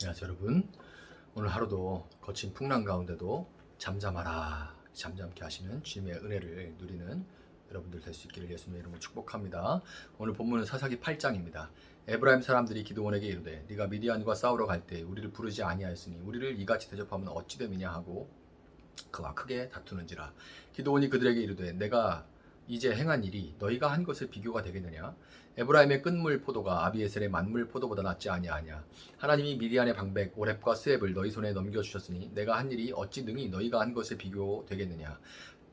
안녕하세요 여러분. 오늘 하루도 거친 풍랑 가운데도 잠잠하라 잠잠케 하시는 주님의 은혜를 누리는 여러분들 될 수 있기를 예수님의 이름으로 축복합니다. 오늘 본문은 사사기 8장입니다. 에브라임 사람들이 기드온에게 이르되 네가 미디안과 싸우러 갈 때 우리를 부르지 아니하였으니 우리를 이같이 대접하면 어찌 됨이냐 하고 그와 크게 다투는지라. 기드온이 그들에게 이르되 내가 이제 행한 일이 너희가 한 것에 비교가 되겠느냐? 에브라임의 끝물 포도가 아비에셀의 만물 포도보다 낫지 아니하냐? 하나님이 미디안의 방백 오렙과 스앱을 너희 손에 넘겨주셨으니 내가 한 일이 어찌 능히 너희가 한 것에 비교되겠느냐?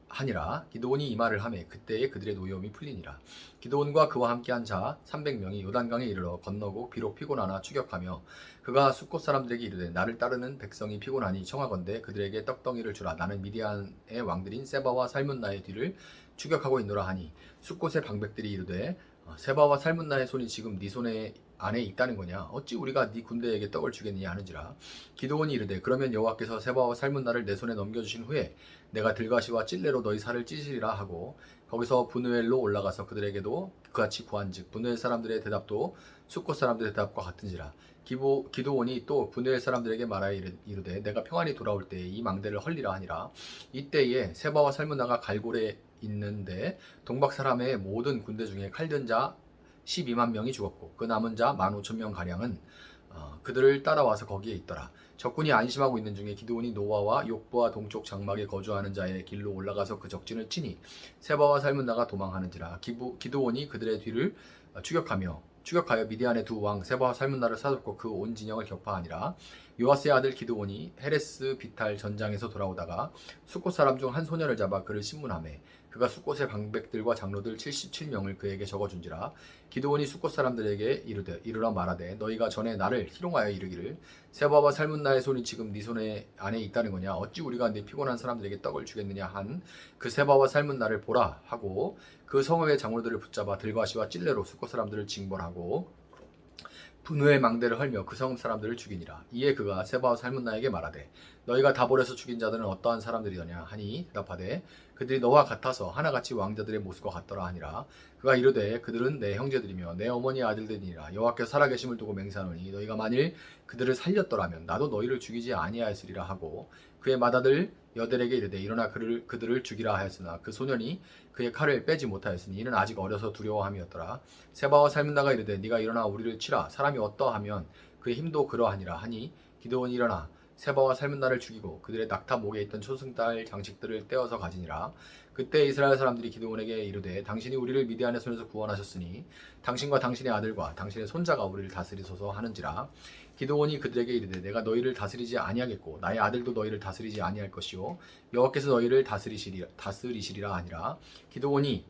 하니라. 기드온이 이 말을 하매 그때에 그들의 노여움이 풀리니라. 기드온과 그와 함께한 자 300명이 요단강에 이르러 건너고 비록 피곤하나 추격하며 그가 숫곳 사람들에게 이르되 나를 따르는 백성이 피곤하니 청하건대 그들에게 떡덩이를 주라. 나는 미디안의 왕들인 세바와 살문나의 뒤를 추격하고 있노라 하니 숫곳의 방백들이 이르되 세바와 살문나의 손이 지금 네 손에 안에 있다는 거냐? 어찌 우리가 네 군대에게 떡을 주겠느냐 하는지라. 기드온이 이르되 그러면 여호와께서 세바와 살문나를 내 손에 넘겨주신 후에 내가 들가시와 찔레로 너희 살을 찢으리라 하고 거기서 브누엘로 올라가서 그들에게도 그같이 구한즉 브누엘 사람들의 대답도 숫곳 사람들의 대답과 같은지라. 기드온이 또 브누엘 사람들에게 말하여 이르되 내가 평안히 돌아올 때에 이 망대를 헐리라 하니라. 이때에 세바와 살문나가 갈골에 있는데 동박 사람의 모든 군대 중에 칼든 자 12만 명이 죽었고 그 남은 자 15,000명 가량은 그들을 따라와서 거기에 있더라. 적군이 안심하고 있는 중에 기드온이 노아와 욕보와 동쪽 장막에 거주하는 자의 길로 올라가서 그 적진을 치니 세바와 살문나가 도망하는지라. 기드온이 그들의 뒤를 추격하여 미디안의 두 왕 세바와 살문나를 사줬고 그 온 진영을 격파하니라. 요아스의 아들 기드온이 헤레스 비탈 전장에서 돌아오다가 숫곳 사람 중 한 소년을 잡아 그를 신문하매 그가 숫곳의 방백들과 장로들 77명을 그에게 적어준지라. 기드온이 숫곳 사람들에게 이르라 말하되 너희가 전에 나를 희롱하여 이르기를 세바와 살문나의 손이 지금 네 손에 안에 있다는 거냐? 어찌 우리가 네 피곤한 사람들에게 떡을 주겠느냐 한 그 세바와 살문나를 보라 하고 그 성읍의 장로들을 붙잡아 들과시와 찔레로 숫곳 사람들을 징벌하고 분노의 망대를 헐며 그 성읍 사람들을 죽이니라. 이에 그가 세바와 살문나에게 말하되 너희가 다볼에서 죽인 자들은 어떠한 사람들이더냐 하니 대답하되 그들이 너와 같아서 하나같이 왕자들의 모습과 같더라 하니라. 그가 이르되 그들은 내 형제들이며 내 어머니의 아들들이니라. 여호와께서 살아계심을 두고 맹세하노니 너희가 만일 그들을 살렸더라면 나도 너희를 죽이지 아니하였으리라 하고 그의 맏아들 여델에게 이르되 일어나 그들을 죽이라 하였으나 그 소년이 그의 칼을 빼지 못하였으니 이는 아직 어려서 두려워함이었더라. 세바와 살문나가 이르되 네가 일어나 우리를 치라. 사람이 어떠하면 그의 힘도 그러하니라 하니 기드온이 일어나 세바와 살문나를 죽이고 그들의 낙타 목에 있던 초승달 장식들을 떼어서 가지니라. 그때 이스라엘 사람들이 기드온에게 이르되 당신이 우리를 미디안의 손에서 구원하셨으니 당신과 당신의 아들과 당신의 손자가 우리를 다스리소서 하는지라. 기드온이 그들에게 이르되 내가 너희를 다스리지 아니하겠고 나의 아들도 너희를 다스리지 아니할 것이요 여호와께서 너희를 다스리시리라 하니라. 기드온이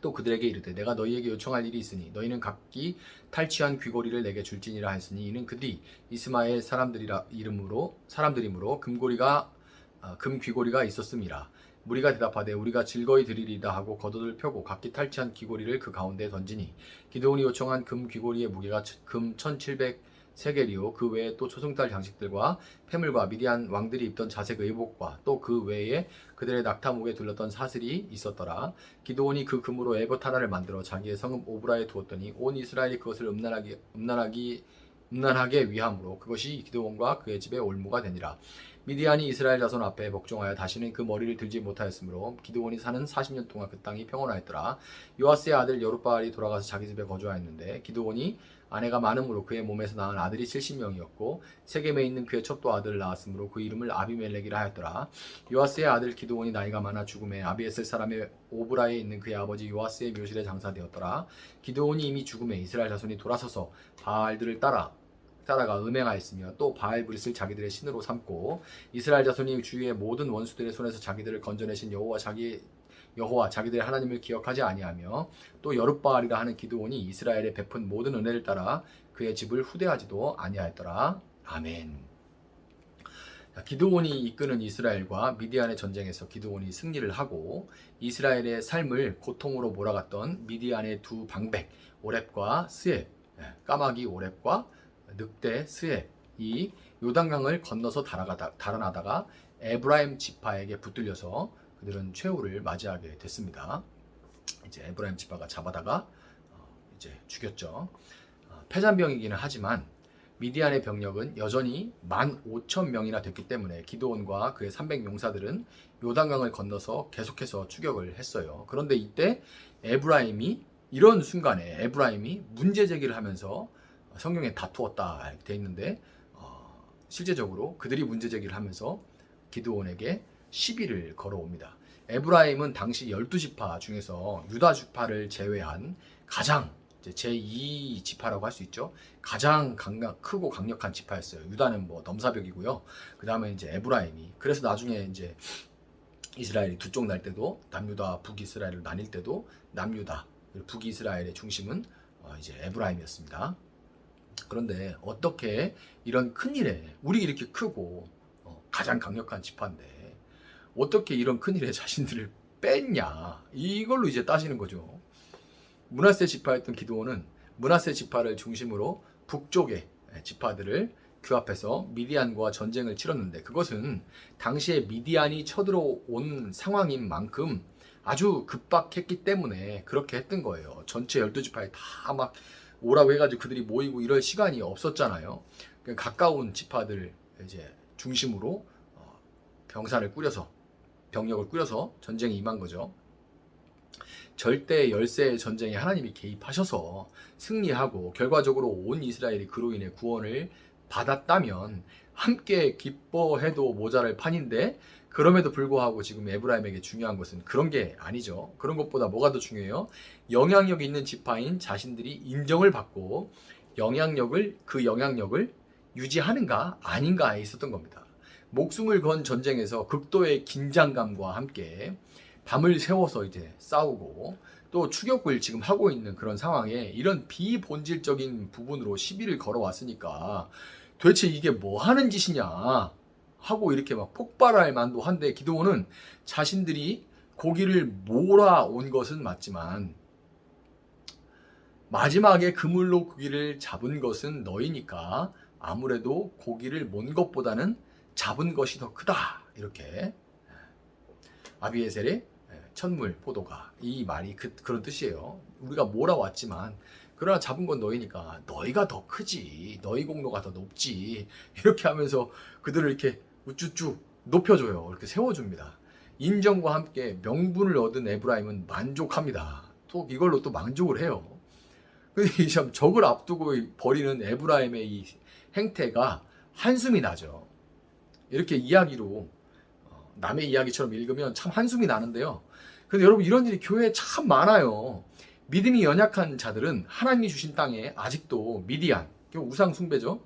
또 그들에게 이르되 내가 너희에게 요청할 일이 있으니 너희는 각기 탈취한 귀고리를 내게 줄지니라 하였으니 이는 그들이 이스마엘 사람들이므로 금 귀고리가 있었음이라. 무리가 대답하되 우리가 즐거이 드리리다 하고 겉옷을 펴고 각기 탈취한 귀고리를 그 가운데에 던지니 기드온이 요청한 금 귀고리의 무게가 금 1700세겔이요 그 외에 또 초승달 장식들과 폐물과 미디안 왕들이 입던 자색 의복과 또 그 외에 그들의 낙타목에 둘렀던 사슬이 있었더라. 기드온이 그 금으로 에봇 하나를 만들어 자기의 성읍 오브라에 두었더니 온 이스라엘이 그것을 음란하게 위함으로 그것이 기드온과 그의 집의 올무가 되니라. 미디안이 이스라엘 자손 앞에 복종하여 다시는 그 머리를 들지 못하였으므로 기드온이 사는 40년 동안 그 땅이 평온하였더라. 요아스의 아들 여룻바알이 돌아가서 자기 집에 거주하였는데 기드온이 아내가 많음으로 그의 몸에서 낳은 아들이 70명이었고 세겜에 있는 그의 첩도 아들을 낳았으므로 그 이름을 아비멜렉이라 하였더라. 요아스의 아들 기드온이 나이가 많아 죽음에 아비에셀 사람의 오브라에 있는 그의 아버지 요아스의 묘실에 장사되었더라. 기드온이 이미 죽음에 이스라엘 자손이 돌아서서 바알들을 따라가 음행하였으며 또 바알 브릿을 자기들의 신으로 삼고 이스라엘 자손이 주위의 모든 원수들의 손에서 자기들을 건져내신 여호와 자기들의 하나님을 기억하지 아니하며 또 여룻바알이라 하는 기드온이 이스라엘에 베푼 모든 은혜를 따라 그의 집을 후대하지도 아니하였더라. 아멘. 기드온이 이끄는 이스라엘과 미디안의 전쟁에서 기드온이 승리를 하고 이스라엘의 삶을 고통으로 몰아갔던 미디안의 두 방백 오렙과 스앱, 까마귀 오렙과 늑대 스앱이 요단강을 건너서 달아나다가 에브라임 지파에게 붙들려서 그들은 최후를 맞이하게 됐습니다. 이제 에브라임 지파가 잡아다가 이제 죽였죠. 패잔병이기는 하지만 미디안의 병력은 여전히 15,000명이나 됐기 때문에 기드온과 그의 300용사들은 요단강을 건너서 계속해서 추격을 했어요. 그런데 이때 이런 순간에 에브라임이 문제 제기를 하면서 성경에 다투었다 이렇게 돼 있는데 실제적으로 그들이 문제 제기를 하면서 기드온에게 시비를 걸어옵니다. 에브라임은 당시 12지파 중에서 유다 지파를 제외한 가장 제2지파라고 할 수 있죠. 가장 크고 강력한 지파였어요. 유다는 뭐 넘사벽이고요. 그 다음에 이제 에브라임이. 그래서 나중에 이제 이스라엘이 두 쪽 날 때도 남유다, 북이스라엘을 나뉠 때도 남유다, 북이스라엘의 중심은 이제 에브라임이었습니다. 그런데 어떻게 이런 큰일에 우리 이렇게 크고 가장 강력한 지파인데 어떻게 이런 큰일에 자신들을 뺐냐 이걸로 이제 따지는 거죠. 므낫세 지파였던 기드온은 므낫세 지파를 중심으로 북쪽의 지파들을 규합해서 미디안과 전쟁을 치렀는데 그것은 당시에 미디안이 쳐들어온 상황인 만큼 아주 급박했기 때문에 그렇게 했던 거예요. 전체 12지파에 다 막 오라고 해가지고 그들이 모이고 이럴 시간이 없었잖아요. 가까운 지파들 이제 중심으로 병력을 꾸려서 전쟁에 임한 거죠. 절대 열세의 전쟁에 하나님이 개입하셔서 승리하고 결과적으로 온 이스라엘이 그로 인해 구원을 받았다면 함께 기뻐해도 모자랄 판인데 그럼에도 불구하고 지금 에브라임에게 중요한 것은 그런 게 아니죠. 그런 것보다 뭐가 더 중요해요? 영향력 있는 지파인 자신들이 인정을 받고 그 영향력을 유지하는가 아닌가에 있었던 겁니다. 목숨을 건 전쟁에서 극도의 긴장감과 함께 밤을 새워서 이제 싸우고 또 추격을 지금 하고 있는 그런 상황에 이런 비본질적인 부분으로 시비를 걸어왔으니까 도대체 이게 뭐 하는 짓이냐 하고 이렇게 막 폭발할 만도 한데 기드온은 자신들이 고기를 몰아온 것은 맞지만 마지막에 그물로 고기를 잡은 것은 너희니까 아무래도 고기를 몬 것보다는 잡은 것이 더 크다 이렇게 아비에셀의 천물 포도가 이 말이 그런 뜻이에요. 우리가 몰아왔지만 그러나 잡은 건 너희니까 너희가 더 크지 너희 공로가 더 높지 이렇게 하면서 그들을 이렇게 우쭈쭈 높여줘요. 이렇게 세워줍니다. 인정과 함께 명분을 얻은 에브라임은 만족합니다. 또 이걸로 또 만족을 해요. 근데 참 적을 앞두고 벌이는 에브라임의 이 행태가 한숨이 나죠. 이렇게 이야기로 남의 이야기처럼 읽으면 참 한숨이 나는데요. 근데 여러분 이런 일이 교회에 참 많아요. 믿음이 연약한 자들은 하나님이 주신 땅에 아직도 미디안, 우상 숭배죠.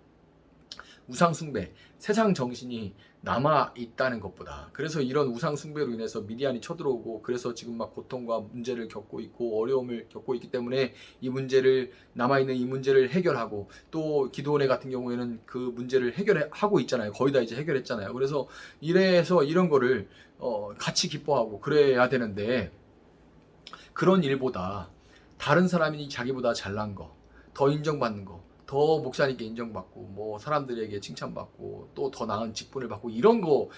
우상 숭배, 세상 정신이 남아 있다는 것보다 그래서 이런 우상 숭배로 인해서 미디안이 쳐들어오고 그래서 지금 막 고통과 문제를 겪고 있고 어려움을 겪고 있기 때문에 남아있는 이 문제를 해결하고 또 기드온의 같은 경우에는 그 문제를 해결하고 있잖아요. 거의 다 이제 해결했잖아요. 그래서 이래서 이런 거를 같이 기뻐하고 그래야 되는데 그런 일보다 다른 사람이 자기보다 잘난 거, 더 인정받는 거, 더 목사님께 인정받고 뭐 사람들에게 칭찬받고 또 더 나은 직분을 받고 이런 거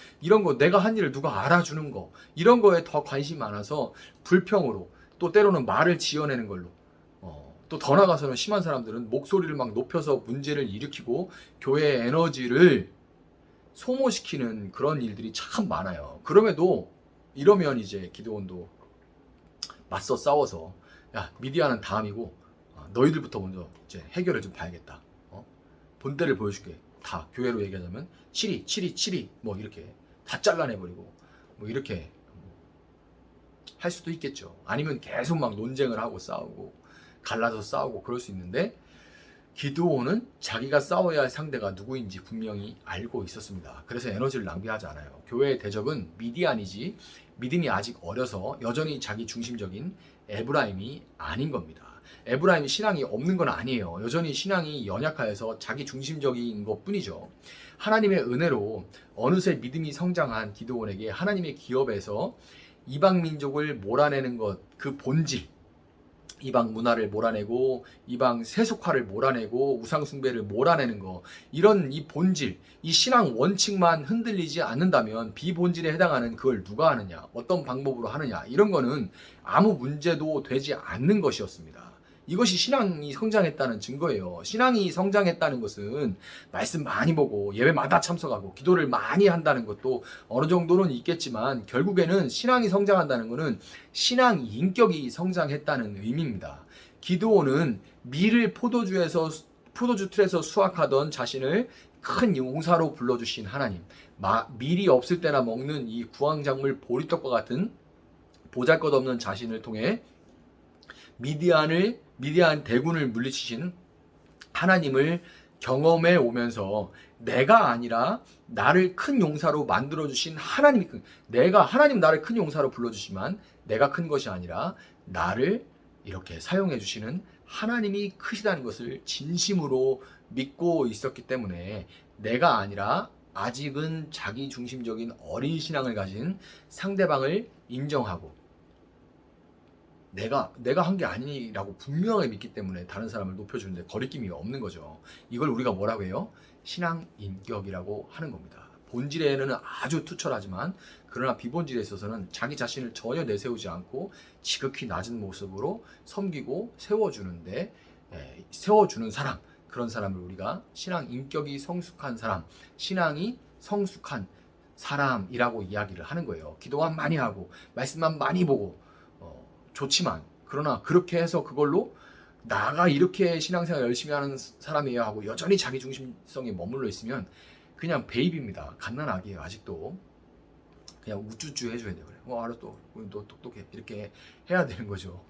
내가 한 일을 누가 알아주는 거 이런 거에 더 관심이 많아서 불평으로 또 때로는 말을 지어내는 걸로 또 더 나가서는 심한 사람들은 목소리를 막 높여서 문제를 일으키고 교회의 에너지를 소모시키는 그런 일들이 참 많아요. 그럼에도 이러면 이제 기드온도 맞서 싸워서 야 미디안은 다음이고 너희들부터 먼저 이제 해결을 좀 봐야겠다. 본때를 보여줄게. 다 교회로 얘기하자면 7위 뭐 이렇게 다 잘라내버리고 뭐 이렇게 할 수도 있겠죠. 아니면 계속 막 논쟁을 하고 싸우고 갈라서 싸우고 그럴 수 있는데 기드온은 자기가 싸워야 할 상대가 누구인지 분명히 알고 있었습니다. 그래서 에너지를 낭비하지 않아요. 교회의 대적은 미디안이지 믿음이 아직 어려서 여전히 자기 중심적인 에브라임이 아닌 겁니다. 에브라임이 신앙이 없는 건 아니에요. 여전히 신앙이 연약하여서 자기 중심적인 것 뿐이죠. 하나님의 은혜로 어느새 믿음이 성장한 기드온에게 하나님의 기업에서 이방 민족을 몰아내는 것, 그 본질, 이방 문화를 몰아내고 이방 세속화를 몰아내고 우상 숭배를 몰아내는 거 이런 이 본질, 이 신앙 원칙만 흔들리지 않는다면 비본질에 해당하는 그걸 누가 하느냐 어떤 방법으로 하느냐 이런 거는 아무 문제도 되지 않는 것이었습니다. 이것이 신앙이 성장했다는 증거예요. 신앙이 성장했다는 것은 말씀 많이 보고 예배마다 참석하고 기도를 많이 한다는 것도 어느 정도는 있겠지만, 결국에는 신앙이 성장한다는 것은 신앙 인격이 성장했다는 의미입니다. 기드온은 밀을 포도주 틀에서 수확하던 자신을 큰 용사로 불러주신 하나님, 밀이 없을 때나 먹는 이 구황작물 보리떡과 같은 보잘것없는 자신을 통해 미디안 대군을 물리치신 하나님을 경험해 오면서, 내가 아니라 나를 큰 용사로 만들어 주신 하나님이 하나님 나를 큰 용사로 불러 주시지만 내가 큰 것이 아니라 나를 이렇게 사용해 주시는 하나님이 크시다는 것을 진심으로 믿고 있었기 때문에, 내가 아니라 아직은 자기 중심적인 어린 신앙을 가진 상대방을 인정하고, 내가 한 게 아니라고 분명하게 믿기 때문에 다른 사람을 높여주는데 거리낌이 없는 거죠. 이걸 우리가 뭐라고 해요? 신앙 인격이라고 하는 겁니다. 본질에는 아주 투철하지만, 그러나 비본질에 있어서는 자기 자신을 전혀 내세우지 않고 지극히 낮은 모습으로 섬기고 세워주는 사람, 그런 사람을 우리가 신앙 인격이 성숙한 사람, 신앙이 성숙한 사람이라고 이야기를 하는 거예요. 기도만 많이 하고 말씀만 많이 보고 좋지만, 그러나 그렇게 해서 그걸로 나가 이렇게 신앙생활 열심히 하는 사람이에요 하고 여전히 자기 중심성에 머물러 있으면 그냥 베이비입니다. 갓난아기예요. 아직도 그냥 우쭈쭈 해줘야 돼요. 알았어, 너 똑똑해, 이렇게 해야 되는 거죠.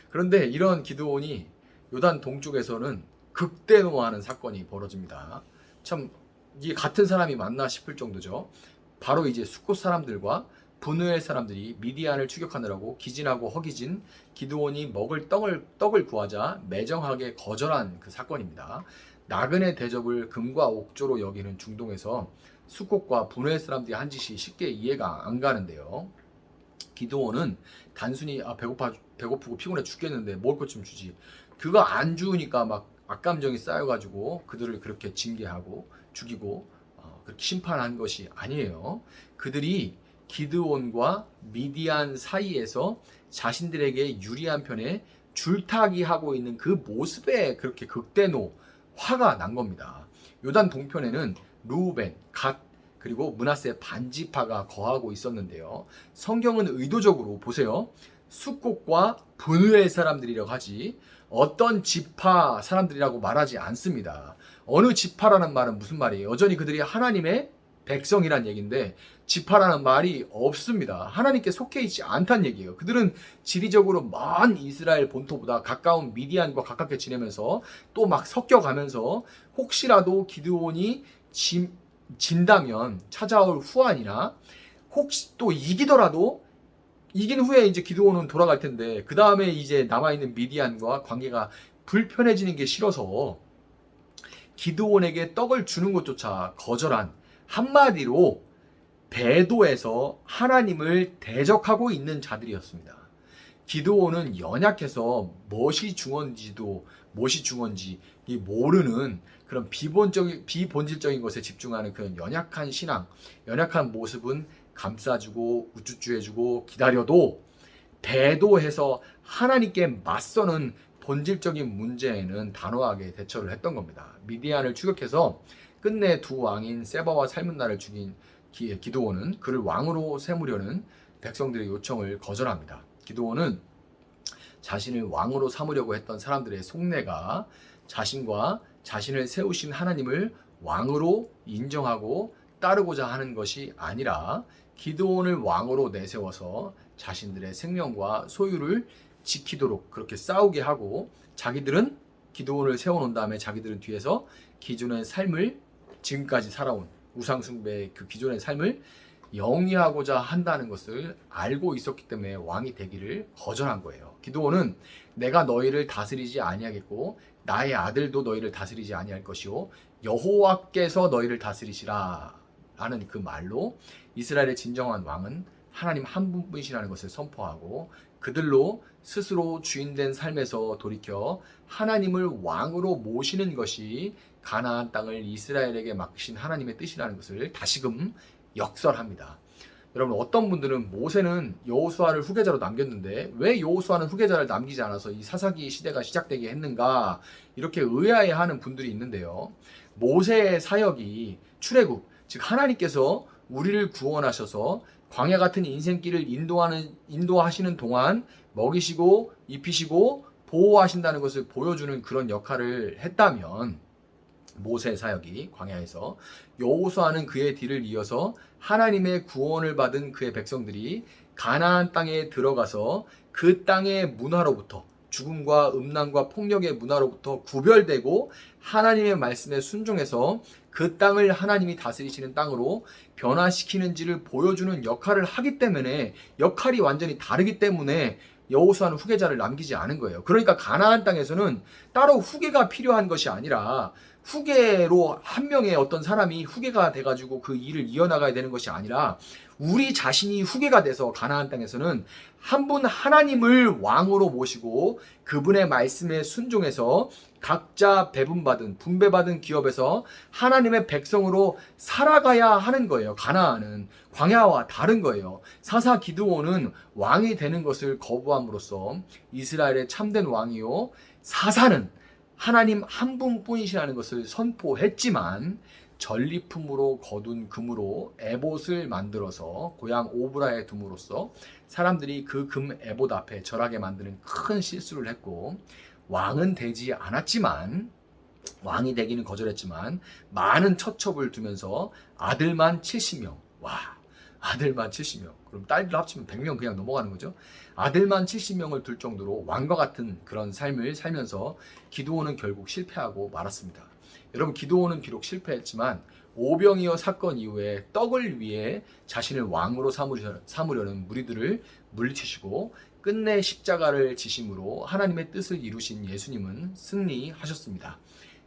그런데 이런 기드온이 요단 동쪽에서는 극대노하는 사건이 벌어집니다. 참 이게 같은 사람이 맞나 싶을 정도죠. 바로 이제 숫곳 사람들과 분우엘 사람들이 미디안을 추격하느라고 기진하고 허기진 기드온이 먹을 떡을 구하자 매정하게 거절한 그 사건입니다. 나그네 대접을 금과 옥조로 여기는 중동에서 숫곳과 분우엘 사람들이 한 짓이 쉽게 이해가 안 가는데요. 기드온은 단순히 배고프고 피곤해 죽겠는데 먹을 것 좀 주지, 그거 안 주니까 막 악감정이 쌓여가지고 그들을 그렇게 징계하고 죽이고 그렇게 심판한 것이 아니에요. 그들이 기드온과 미디안 사이에서 자신들에게 유리한 편에 줄타기하고 있는 그 모습에 그렇게 극대노 화가 난 겁니다. 요단 동편에는 루벤, 갓, 그리고 므낫세 반지파가 거하고 있었는데요. 성경은 의도적으로 보세요. 숫곳과 분우엘 사람들이라고 하지 어떤 지파 사람들이라고 말하지 않습니다. 어느 지파라는 말은 무슨 말이에요? 여전히 그들이 하나님의 백성이란 얘기인데 지파라는 말이 없습니다. 하나님께 속해 있지 않다는 얘기예요. 그들은 지리적으로 먼 이스라엘 본토보다 가까운 미디안과 가깝게 지내면서 또 막 섞여가면서 혹시라도 기드온이 진다면 찾아올 후환이나 혹시 또 이기더라도 이긴 후에 이제 기드온은 돌아갈 텐데 그 다음에 이제 남아있는 미디안과 관계가 불편해지는 게 싫어서 기드온에게 떡을 주는 것조차 거절한, 한마디로 배도에서 하나님을 대적하고 있는 자들이었습니다. 기드온은 연약해서 무엇이 중원지 모르는 그런 비본질적인 것에 집중하는 그런 연약한 신앙, 연약한 모습은 감싸주고 우쭈쭈해주고 기다려도 배도해서 하나님께 맞서는 본질적인 문제에는 단호하게 대처를 했던 겁니다. 미디안을 추격해서 끝내 두 왕인 세바와 살문나를 죽인 기드온은 그를 왕으로 세우려는 백성들의 요청을 거절합니다. 기드온은 자신을 왕으로 삼으려고 했던 사람들의 속내가 자신과 자신을 세우신 하나님을 왕으로 인정하고 따르고자 하는 것이 아니라 기드온을 왕으로 내세워서 자신들의 생명과 소유를 지키도록 그렇게 싸우게 하고, 자기들은 기드온을 세워놓은 다음에 자기들은 뒤에서 기존의 삶을, 지금까지 살아온 우상숭배의 그 기존의 삶을 영위하고자 한다는 것을 알고 있었기 때문에 왕이 되기를 거절한 거예요. 기드온은 내가 너희를 다스리지 아니하겠고 나의 아들도 너희를 다스리지 아니할 것이요 여호와께서 너희를 다스리시라 라는 그 말로 이스라엘의 진정한 왕은 하나님 한 분이시라는 것을 선포하고, 그들로 스스로 주인된 삶에서 돌이켜 하나님을 왕으로 모시는 것이 가나안 땅을 이스라엘에게 맡기신 하나님의 뜻이라는 것을 다시금 역설합니다. 여러분 어떤 분들은 모세는 여호수아를 후계자로 남겼는데 왜 여호수아는 후계자를 남기지 않아서 이 사사기 시대가 시작되게 했는가 이렇게 의아해하는 분들이 있는데요. 모세의 사역이 출애굽 즉 하나님께서 우리를 구원하셔서 광야 같은 인생길을 인도하시는 동안 먹이시고 입히시고 보호하신다는 것을 보여주는 그런 역할을 했다면 모세 사역이 광야에서 여호수아는 그의 뒤를 이어서 하나님의 구원을 받은 그의 백성들이 가나안 땅에 들어가서 그 땅의 문화로부터 죽음과 음란과 폭력의 문화로부터 구별되고 하나님의 말씀에 순종해서 그 땅을 하나님이 다스리시는 땅으로 변화시키는지를 보여주는 역할을 하기 때문에 역할이 완전히 다르기 때문에 여호수아는 후계자를 남기지 않은 거예요. 그러니까 가나안 땅에서는 따로 후계가 필요한 것이 아니라 후계로 한 명의 어떤 사람이 후계가 돼가지고 그 일을 이어나가야 되는 것이 아니라 우리 자신이 후계가 돼서 가나안 땅에서는 한 분 하나님을 왕으로 모시고 그분의 말씀에 순종해서 각자 배분받은 분배받은 기업에서 하나님의 백성으로 살아가야 하는 거예요. 가나안은 광야와 다른 거예요. 사사 기드온은 왕이 되는 것을 거부함으로써 이스라엘의 참된 왕이요 사사는 하나님 한 분뿐이시라는 것을 선포했지만 전리품으로 거둔 금으로 에봇을 만들어서 고향 오브라에 둠으로써 사람들이 그 금 에봇 앞에 절하게 만드는 큰 실수를 했고 왕은 되지 않았지만 왕이 되기는 거절했지만 많은 처첩을 두면서 아들만 70명 와 아들만 70명 그럼 딸들 합치면 100명 그냥 넘어가는 거죠. 아들만 70명을 둘 정도로 왕과 같은 그런 삶을 살면서 기드온은 결국 실패하고 말았습니다. 여러분 기드온은 비록 실패했지만 오병이어 사건 이후에 떡을 위해 자신을 왕으로 삼으려는 무리들을 물리치시고 끝내 십자가를 지심으로 하나님의 뜻을 이루신 예수님은 승리하셨습니다.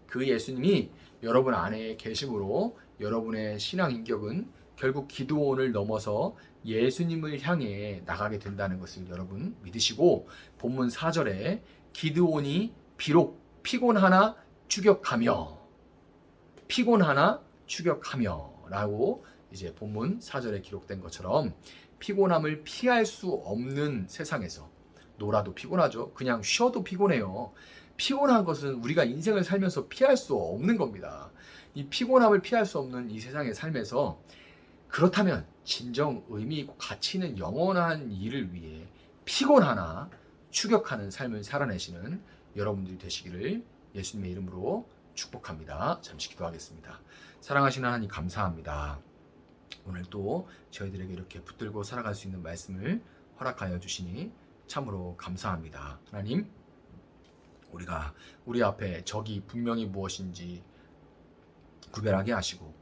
그 예수님이 여러분 안에 계심으로 여러분의 신앙 인격은 결국 기드온을 넘어서 예수님을 향해 나가게 된다는 것을 여러분 믿으시고 본문 4절에 기드온이 비록 피곤하나 추격하며 라고 이제 본문 4절에 기록된 것처럼 피곤함을 피할 수 없는 세상에서 놀아도 피곤하죠. 그냥 쉬어도 피곤해요. 피곤한 것은 우리가 인생을 살면서 피할 수 없는 겁니다. 이 피곤함을 피할 수 없는 이 세상의 삶에서 그렇다면 진정 의미 있고 가치 있는 영원한 일을 위해 피곤하나 추격하는 삶을 살아내시는 여러분들이 되시기를 예수님의 이름으로 축복합니다. 잠시 기도하겠습니다. 사랑하시는 하나님 감사합니다. 오늘 또 저희들에게 이렇게 붙들고 살아갈 수 있는 말씀을 허락하여 주시니 참으로 감사합니다. 하나님, 우리가 우리 앞에 적이 분명히 무엇인지 구별하게 하시고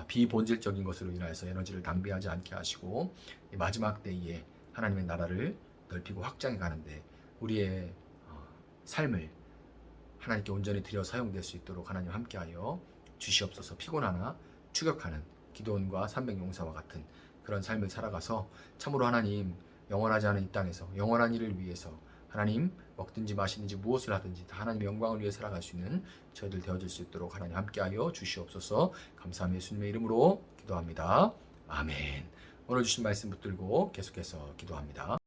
비본질적인 것으로 인하여서 에너지를 낭비하지 않게 하시고 마지막 때에 하나님의 나라를 넓히고 확장해 가는데 우리의 삶을 하나님께 온전히 드려 사용될 수 있도록 하나님 함께하여 주시옵소서. 피곤하나 추격하는 기드온과 300용사와 같은 그런 삶을 살아가서 참으로 하나님 영원하지 않은 이 땅에서 영원한 일을 위해서 하나님 먹든지 마시든지 무엇을 하든지 다 하나님의 영광을 위해 살아갈 수 있는 저희들 되어질 수 있도록 하나님 함께하여 주시옵소서. 감사하며 예수님의 이름으로 기도합니다. 아멘. 오늘 주신 말씀 붙들고 계속해서 기도합니다.